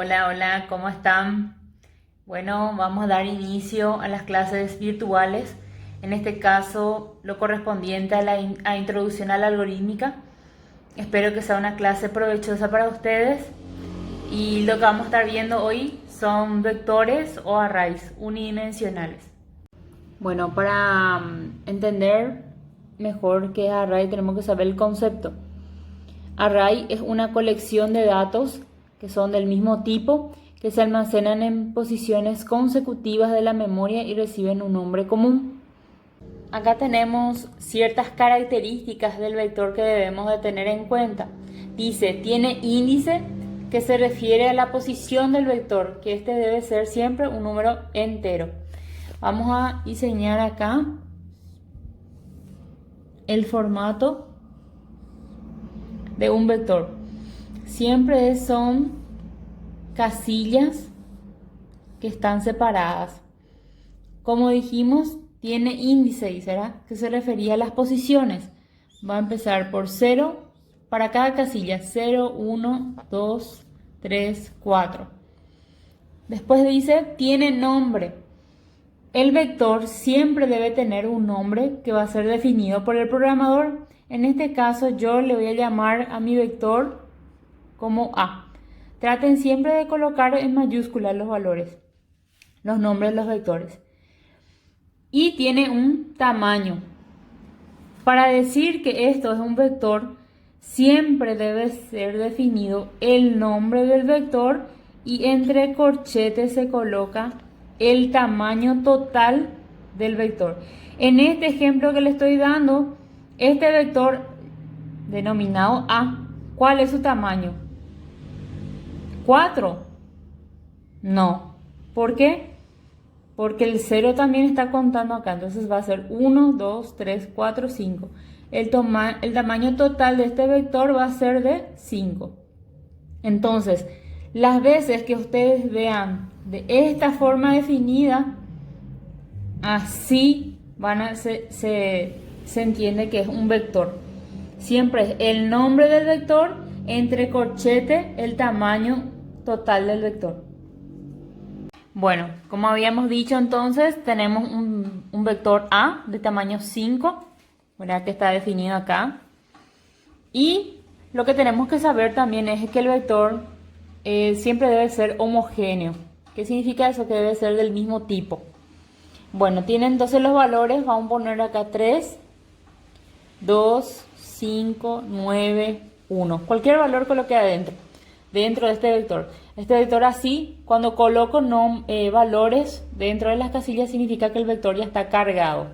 Hola, hola, ¿cómo están? Bueno, vamos a dar inicio a las clases virtuales, en este caso lo correspondiente a introducción a la algorítmica. Espero que sea una clase provechosa para ustedes y lo que vamos a estar viendo hoy son vectores o arrays unidimensionales. Bueno, para entender mejor qué es array tenemos que saber el concepto. Array es una colección de datos que son del mismo tipo, que se almacenan en posiciones consecutivas de la memoria y reciben un nombre común. Acá tenemos ciertas características del vector que debemos de tener en cuenta. Dice, tiene índice, que se refiere a la posición del vector, que este debe ser siempre un número entero. Vamos a diseñar acá el formato de un vector. Siempre son casillas que están separadas. Como dijimos, tiene índice, ¿será? Que se refería a las posiciones. Va a empezar por 0 para cada casilla. 0, 1, 2, 3, 4. Después dice, tiene nombre. El vector siempre debe tener un nombre que va a ser definido por el programador. En este caso yo le voy a llamar a mi vector como A. Traten siempre de colocar en mayúsculas los valores, los nombres de los vectores. Y tiene un tamaño. Para decir que esto es un vector, siempre debe ser definido el nombre del vector y entre corchetes se coloca el tamaño total del vector. En este ejemplo que le estoy dando, este vector denominado A, ¿cuál es su tamaño? 4. No. ¿Por qué? Porque el 0 también está contando acá. Entonces va a ser 1, 2, 3, 4, 5. El tamaño total de este vector va a ser de 5. Entonces, las veces que ustedes vean de esta forma definida, así se entiende que es un vector. Siempre es el nombre del vector entre corchete el tamaño total del vector. Bueno, como habíamos dicho entonces, tenemos un vector A de tamaño 5, ¿verdad? Que está definido acá. Y lo que tenemos que saber también es que el vector siempre debe ser homogéneo. ¿Qué significa eso? Que debe ser del mismo tipo. Bueno, tiene entonces los valores, vamos a poner acá 3, 2, 5, 9, 1. Cualquier valor coloque adentro, dentro de este vector. Este vector así, cuando coloco valores dentro de las casillas, significa que el vector ya está cargado.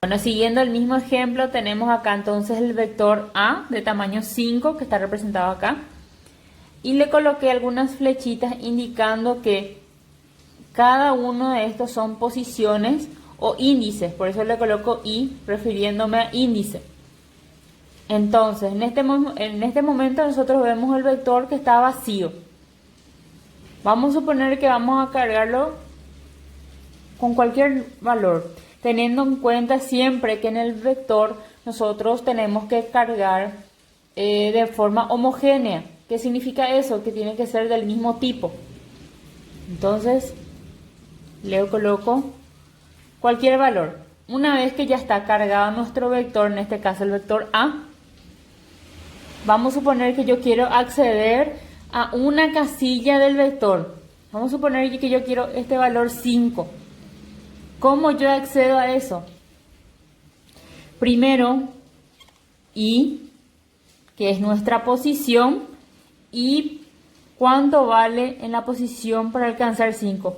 Bueno, siguiendo el mismo ejemplo, tenemos acá entonces el vector A de tamaño 5, que está representado acá. Y le coloqué algunas flechitas indicando que cada uno de estos son posiciones o índices. Por eso le coloco I, refiriéndome a índice. Entonces, en este momento nosotros vemos el vector que está vacío. Vamos a suponer que vamos a cargarlo con cualquier valor, teniendo en cuenta siempre que en el vector nosotros tenemos que cargar de forma homogénea. ¿Qué significa eso? Que tiene que ser del mismo tipo. Entonces, le coloco cualquier valor. Una vez que ya está cargado nuestro vector, en este caso el vector A, vamos a suponer que yo quiero acceder a una casilla del vector. Vamos a suponer que yo quiero este valor 5. ¿Cómo yo accedo a eso? Primero, I, que es nuestra posición, y cuánto vale en la posición para alcanzar 5.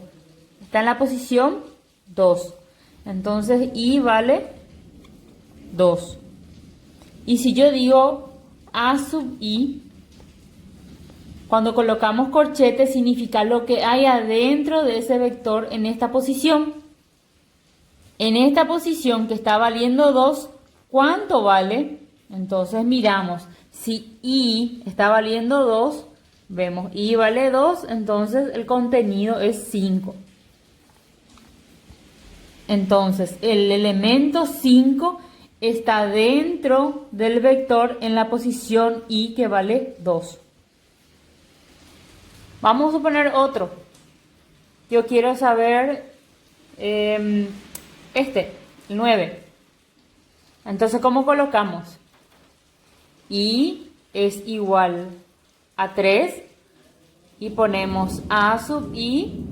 Está en la posición 2. Entonces, I vale 2. Y si yo digo A sub I, cuando colocamos corchete significa lo que hay adentro de ese vector en esta posición. En esta posición que está valiendo 2, ¿cuánto vale? Entonces miramos, si I está valiendo 2, vemos I vale 2, entonces el contenido es 5. Entonces el elemento 5 está dentro del vector en la posición I que vale 2. Vamos a suponer otro. Yo quiero saber el 9. Entonces, ¿cómo colocamos? Y es igual a 3 y ponemos a sub i.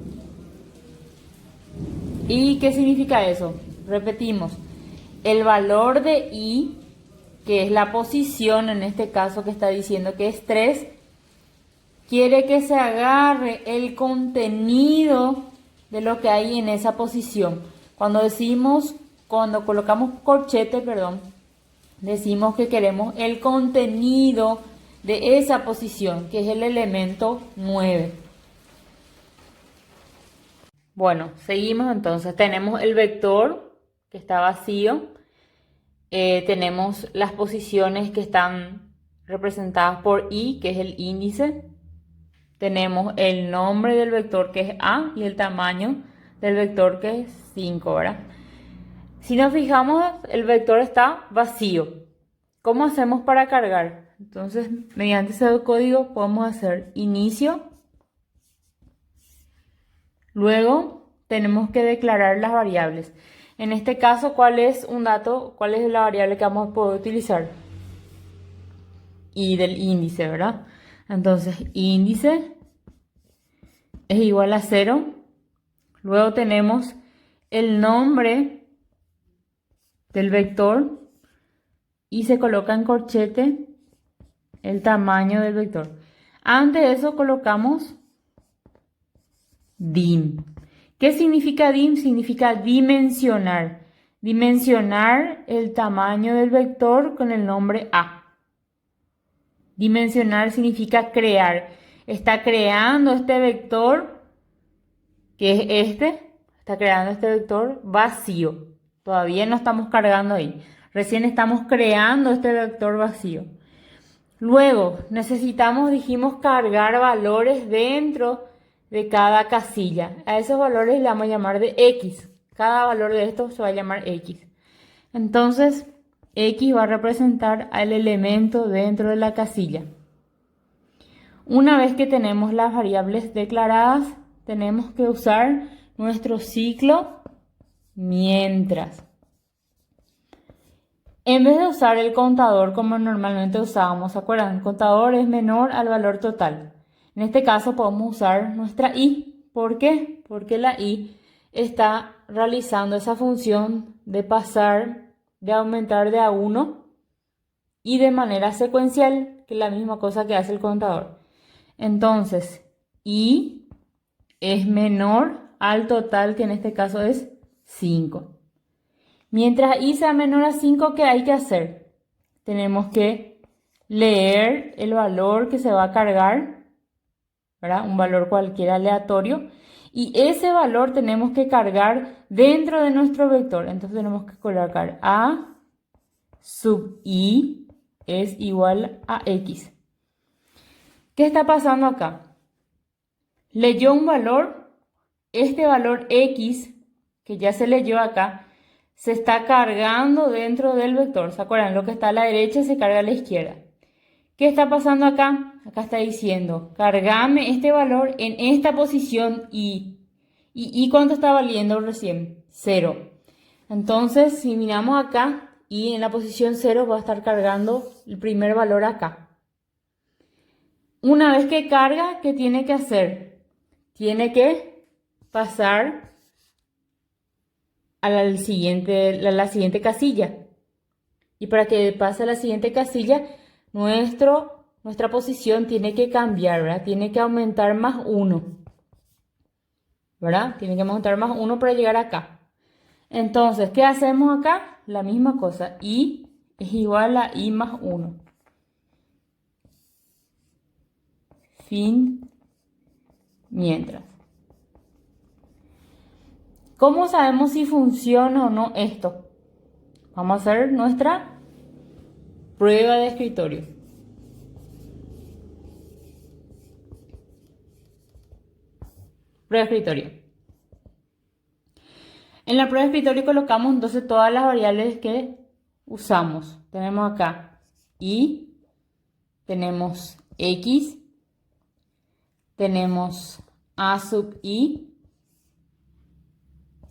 ¿Y qué significa eso? Repetimos. El valor de i, que es la posición en este caso que está diciendo que es 3, quiere que se agarre el contenido de lo que hay en esa posición. Cuando colocamos corchete, decimos que queremos el contenido de esa posición, que es el elemento 9. Bueno, seguimos entonces. Tenemos el vector que está vacío. Tenemos las posiciones que están representadas por i, que es el índice. Tenemos el nombre del vector, que es a, y el tamaño del vector, que es 5, ¿verdad? Si nos fijamos, el vector está vacío. ¿Cómo hacemos para cargar? Entonces, mediante ese código podemos hacer inicio. Luego tenemos que declarar las variables. En este caso, ¿cuál es la variable que vamos a poder utilizar? Y del índice, ¿verdad? Entonces, índice es igual a 0. Luego tenemos el nombre del vector y se coloca en corchete el tamaño del vector. Antes de eso colocamos dim. ¿Qué significa dim? Significa dimensionar. Dimensionar el tamaño del vector con el nombre a. Dimensionar significa crear. Está creando este vector, que es está creando este vector vacío. Todavía no estamos cargando ahí. Recién estamos creando este vector vacío. Luego dijimos cargar valores dentro de cada casilla. A esos valores le vamos a llamar de X. Cada valor de estos se va a llamar X. Entonces, X va a representar al elemento dentro de la casilla. Una vez que tenemos las variables declaradas, tenemos que usar nuestro ciclo mientras. En vez de usar el contador como normalmente usábamos, ¿se acuerdan? El contador es menor al valor total. En este caso podemos usar nuestra i. ¿Por qué? Porque la i está realizando esa función de aumentar de a 1 y de manera secuencial, que es la misma cosa que hace el contador. Entonces, i es menor al total, que en este caso es 5. Mientras i sea menor a 5, ¿qué hay que hacer? Tenemos que leer el valor que se va a cargar, ¿verdad? Un valor cualquiera aleatorio. Y ese valor tenemos que cargar dentro de nuestro vector. Entonces tenemos que colocar a sub i es igual a x. ¿Qué está pasando acá? Leyó un valor. Este valor x, que ya se leyó acá, se está cargando dentro del vector. ¿Se acuerdan? Lo que está a la derecha se carga a la izquierda. ¿Qué está pasando acá? Acá está diciendo, cargame este valor en esta posición y ¿cuánto está valiendo recién? 0. Entonces, si miramos acá, y en la posición 0 va a estar cargando el primer valor acá. Una vez que carga, ¿qué tiene que hacer? Tiene que pasar a la siguiente casilla. Y para que pase a la siguiente casilla, nuestra posición tiene que cambiar, ¿verdad? Tiene que aumentar más 1. ¿Verdad? Tiene que aumentar más 1 para llegar acá. Entonces, ¿qué hacemos acá? La misma cosa. I es igual a i más 1. Fin. Mientras. ¿Cómo sabemos si funciona o no esto? Vamos a hacer nuestra prueba de escritorio. Prueba de escritorio. En la prueba de escritorio colocamos entonces todas las variables que usamos. Tenemos acá i, tenemos x, tenemos a sub i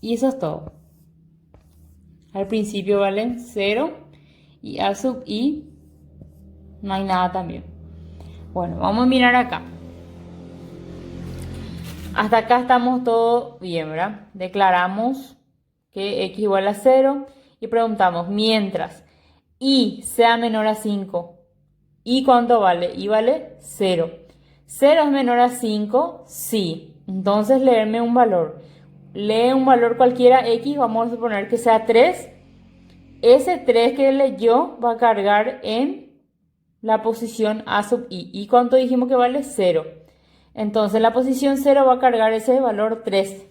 y eso es todo. Al principio valen 0 y a sub i no hay nada también. Bueno, vamos a mirar acá. Hasta acá estamos todo bien, ¿verdad? Declaramos que x igual a 0 y preguntamos mientras y sea menor a 5. ¿Y cuánto vale? Y vale 0. ¿0 es menor a 5? Sí. Entonces leerme un valor. Lee un valor cualquiera x, vamos a suponer que sea 3. Ese 3 que leyó va a cargar en la posición a sub i. ¿Y cuánto dijimos que vale? 0. Entonces la posición 0 va a cargar ese valor 3.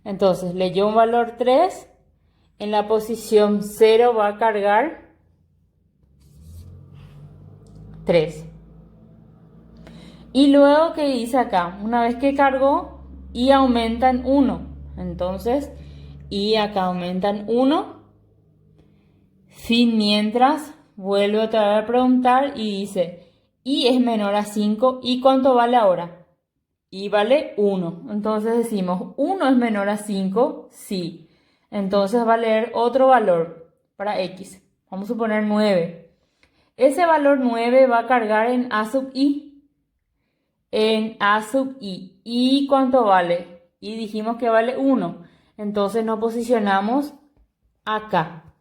Entonces leyó un valor 3. En la posición 0 va a cargar 3. Y luego, ¿qué dice acá? Una vez que cargó, y aumenta en 1. Entonces, y acá aumenta en 1. Fin mientras, vuelve otra vez a preguntar y dice, y es menor a 5. ¿Y cuánto vale ahora? Y vale 1. Entonces decimos, 1 es menor a 5. Sí. Entonces va a leer otro valor para x. Vamos a poner 9. Ese valor 9 va a cargar en a sub i. En a sub i. ¿Y cuánto vale? Y dijimos que vale 1. Entonces nos posicionamos acá.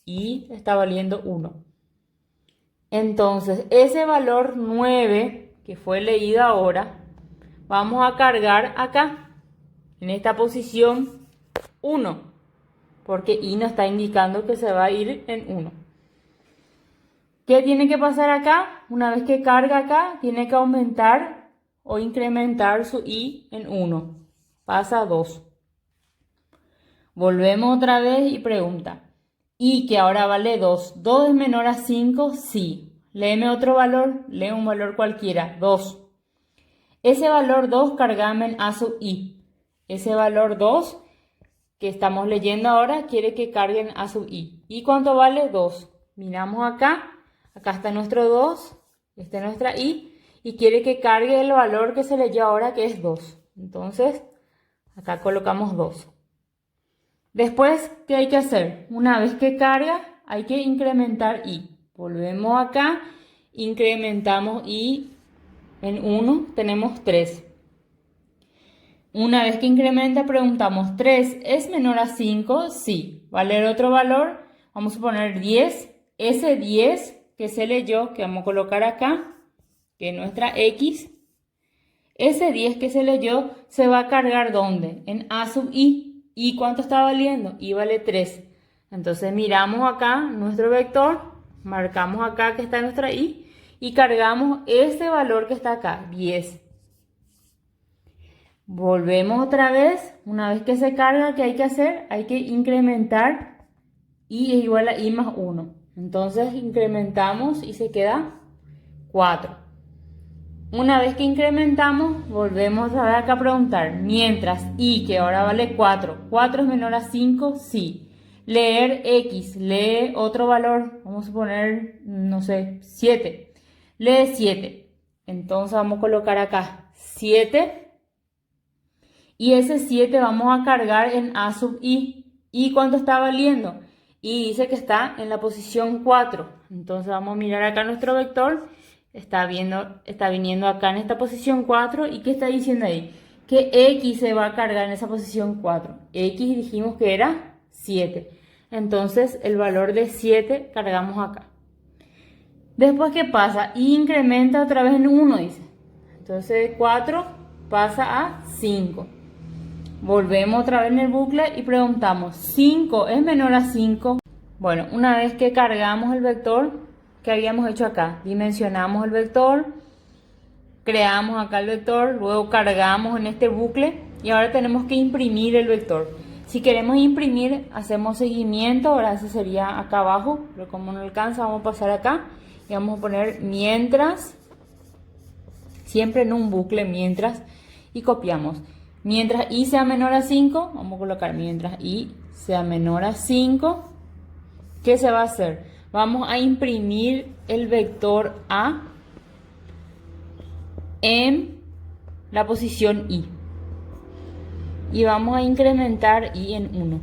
Y está valiendo 1. Entonces ese valor 9 que fue leído ahora, vamos a cargar acá. En esta posición 1. Porque i nos está indicando que se va a ir en 1. ¿Qué tiene que pasar acá? Una vez que carga acá, tiene que aumentar o incrementar su i en 1. Pasa a 2. Volvemos otra vez y pregunta. Y que ahora vale 2. ¿2 es menor a 5? Sí. Léeme otro valor. Lee un valor cualquiera. 2. Ese valor 2 cargame en a sub i. Ese valor 2 que estamos leyendo ahora quiere que carguen a sub i. ¿Y cuánto vale? 2. Miramos acá. Acá está nuestro 2, esta es nuestra i, y quiere que cargue el valor que se leyó ahora, que es 2. Entonces, acá colocamos 2. Después, ¿qué hay que hacer? Una vez que carga, hay que incrementar i. Volvemos acá, incrementamos i en 1, tenemos 3. Una vez que incrementa, preguntamos, ¿3 es menor a 5? Sí. ¿Va a leer otro valor? Vamos a poner 10. Ese 10 que se leyó, que vamos a colocar acá, que es nuestra x, ese 10 que se leyó se va a cargar ¿dónde? En a sub i. ¿Y cuánto está valiendo? Y vale 3. Entonces miramos acá nuestro vector, marcamos acá que está nuestra i y cargamos ese valor que está acá, 10. Volvemos otra vez, una vez que se carga, ¿qué hay que hacer? Hay que incrementar i es igual a i más 1. Entonces incrementamos y se queda 4. Una vez que incrementamos, volvemos a ver acá a preguntar. Mientras i, que ahora vale 4. ¿4 es menor a 5? Sí. Leer x, lee otro valor. Vamos a poner, no sé, 7. Lee 7. Entonces vamos a colocar acá 7. Y ese 7 vamos a cargar en a sub i. ¿Y cuánto está valiendo? Y dice que está en la posición 4. Entonces vamos a mirar acá nuestro vector. Está viniendo acá en esta posición 4. ¿Y qué está diciendo ahí? Que x se va a cargar en esa posición 4. X dijimos que era 7. Entonces el valor de 7 cargamos acá. Después, ¿qué pasa? Incrementa otra vez en 1, dice. Entonces 4 pasa a 5. Volvemos otra vez en el bucle y preguntamos, ¿5 es menor a 5? Bueno, una vez que cargamos el vector, ¿qué habíamos hecho acá? Dimensionamos el vector, creamos acá el vector, luego cargamos en este bucle y ahora tenemos que imprimir el vector. Si queremos imprimir, hacemos seguimiento, ahora ese sería acá abajo, pero como no alcanza, vamos a pasar acá y vamos a poner mientras, siempre en un bucle, mientras, y copiamos. Mientras i sea menor a 5, vamos a colocar mientras i sea menor a 5, ¿qué se va a hacer? Vamos a imprimir el vector a en la posición y. Y vamos a incrementar y en 1.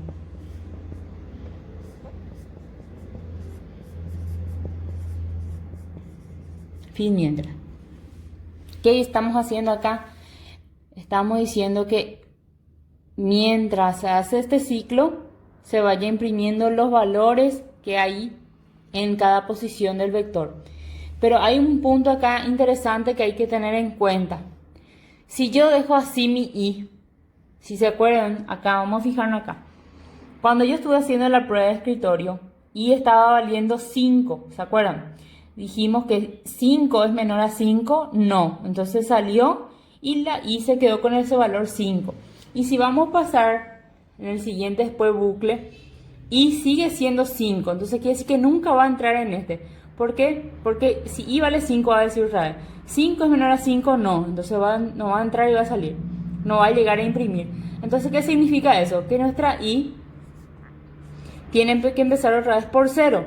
Fin mientras. ¿Qué estamos haciendo acá? Estamos diciendo que mientras se hace este ciclo, se vaya imprimiendo los valores que hay en cada posición del vector. Pero hay un punto acá interesante que hay que tener en cuenta. Si yo dejo así mi y, si se acuerdan, acá vamos a fijarnos acá. Cuando yo estuve haciendo la prueba de escritorio, y estaba valiendo 5, ¿se acuerdan? Dijimos que 5 es menor a 5, no. Entonces salió y la y se quedó con ese valor 5. Y si vamos a pasar en el siguiente después bucle, y sigue siendo 5, entonces quiere decir que nunca va a entrar en este. ¿Por qué? Porque si y vale 5 va a decir otra vez, 5 es menor a 5, no. Entonces no va a entrar y va a salir. No va a llegar a imprimir. Entonces, ¿qué significa eso? Que nuestra y tiene que empezar otra vez por 0.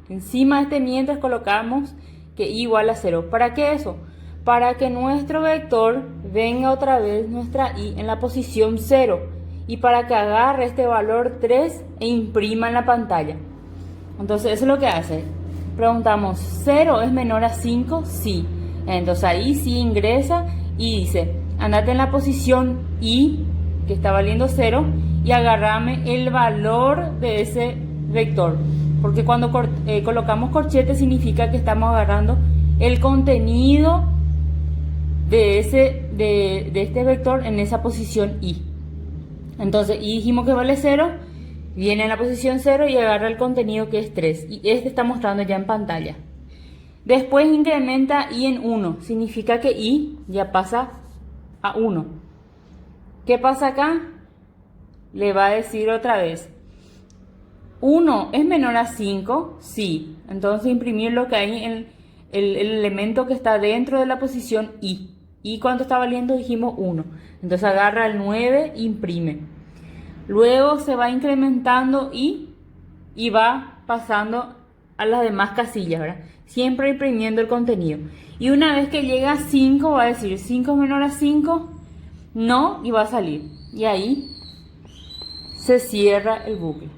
Encima de este mientras colocamos que y igual a 0. ¿Para qué eso? Para que nuestro vector venga otra vez nuestra y en la posición 0 y para que agarre este valor 3 e imprima en la pantalla. Entonces eso es lo que hace. Preguntamos, ¿0 es menor a 5? Sí. Entonces ahí sí ingresa y dice, andate en la posición y, que está valiendo 0, y agarrame el valor de ese vector. Porque cuando colocamos corchete significa que estamos agarrando el contenido de este vector en esa posición y. Entonces, y dijimos que vale 0, viene en la posición 0 y agarra el contenido que es 3. Y este está mostrando ya en pantalla. Después incrementa y en 1, significa que y ya pasa a 1. ¿Qué pasa acá? Le va a decir otra vez, 1 es menor a 5, sí. Entonces imprimir lo que hay en el elemento que está dentro de la posición y. ¿Y cuánto está valiendo? Dijimos 1. Entonces agarra el 9, imprime. Luego se va incrementando y va pasando a las demás casillas, ¿verdad? Siempre imprimiendo el contenido. Y una vez que llega a 5 va a decir 5 es menor a 5, no, y va a salir. Y ahí se cierra el bucle.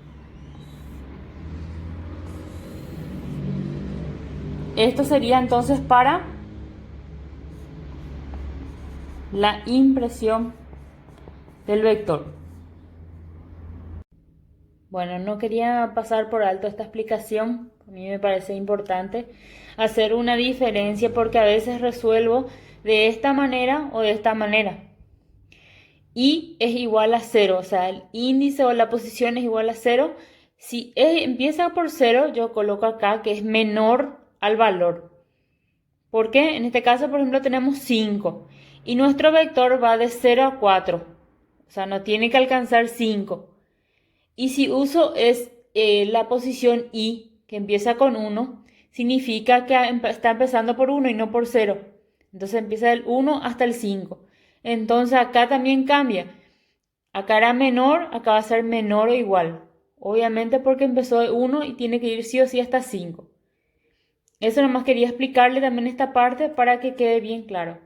Esto sería entonces para la impresión del vector. Bueno, no quería pasar por alto esta explicación. A mí me parece importante hacer una diferencia porque a veces resuelvo de esta manera o de esta manera. Y es igual a 0, o sea, el índice o la posición es igual a 0. Si empieza por 0, yo coloco acá que es menor al valor. ¿Por qué? En este caso, por ejemplo, tenemos 5 y nuestro vector va de 0 a 4. O sea, no tiene que alcanzar 5. Y si uso la posición y, que empieza con 1, significa que está empezando por 1 y no por 0. Entonces empieza del 1 hasta el 5. Entonces acá también cambia. Acá era menor, acá va a ser menor o igual. Obviamente porque empezó de 1 y tiene que ir sí o sí hasta 5. Eso nomás quería explicarle también esta parte para que quede bien claro.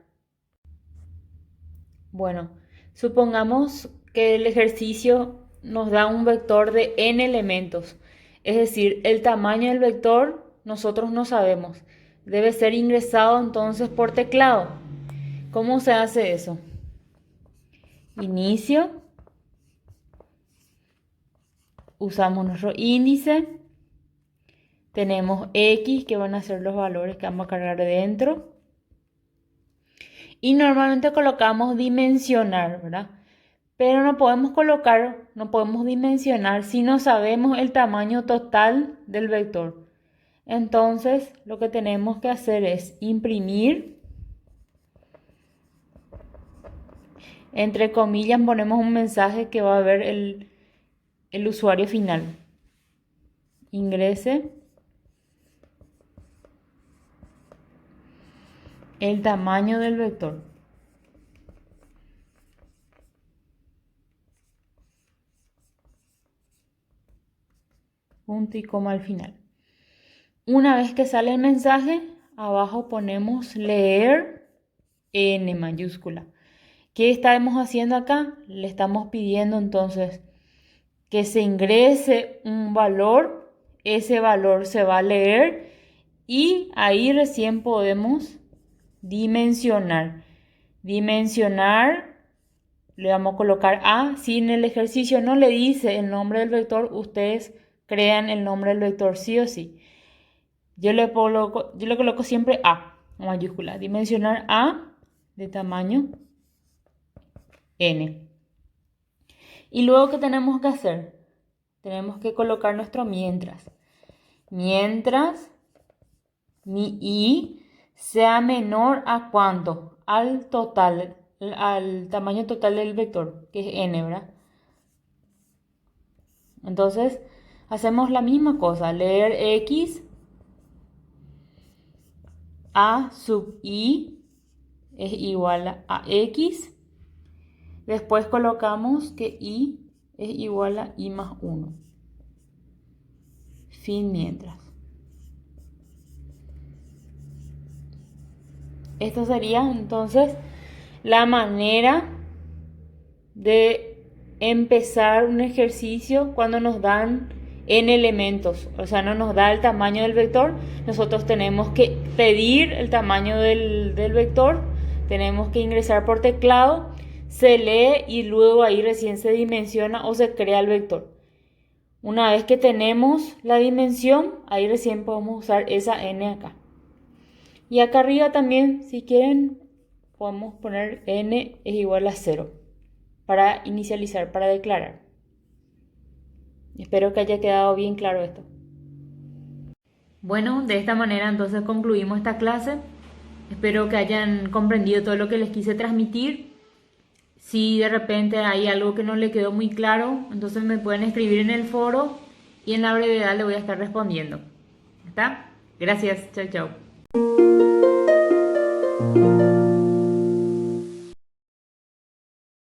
Bueno, supongamos que el ejercicio nos da un vector de n elementos. Es decir, el tamaño del vector nosotros no sabemos. Debe ser ingresado entonces por teclado. ¿Cómo se hace eso? Inicio. Usamos nuestro índice. Tenemos X, que van a ser los valores que vamos a cargar dentro. Y normalmente colocamos dimensionar, ¿verdad? Pero no podemos dimensionar si no sabemos el tamaño total del vector. Entonces, lo que tenemos que hacer es imprimir. Entre comillas ponemos un mensaje que va a ver el usuario final. Ingrese el tamaño del vector. Punto y coma al final. Una vez que sale el mensaje, abajo ponemos leer en mayúscula. ¿Qué estamos haciendo acá? Le estamos pidiendo entonces que se ingrese un valor, ese valor se va a leer y ahí recién podemos dimensionar. Dimensionar, le vamos a colocar A. Si en el ejercicio no le dice el nombre del vector, ustedes crean el nombre del vector sí o sí. Yo le coloco siempre A, mayúscula. Dimensionar A de tamaño N. Y luego, ¿qué tenemos que hacer? Tenemos que colocar nuestro mientras. Mientras mi I sea menor a ¿cuánto? Al total, al tamaño total del vector, que es N, ¿verdad? Entonces, hacemos la misma cosa. Leer X A sub I es igual a X. Después colocamos que I es igual a I más 1. Fin mientras. Esta sería entonces la manera de empezar un ejercicio cuando nos dan n elementos. O sea, no nos da el tamaño del vector. Nosotros tenemos que pedir el tamaño del vector. Tenemos que ingresar por teclado. Se lee y luego ahí recién se dimensiona o se crea el vector. Una vez que tenemos la dimensión, ahí recién podemos usar esa n acá. Y acá arriba también, si quieren, podemos poner n es igual a 0 para inicializar, para declarar. Espero que haya quedado bien claro esto. Bueno, de esta manera entonces concluimos esta clase. Espero que hayan comprendido todo lo que les quise transmitir. Si de repente hay algo que no le quedó muy claro, entonces me pueden escribir en el foro y en la brevedad le voy a estar respondiendo. ¿Está? Gracias. Chao, chao.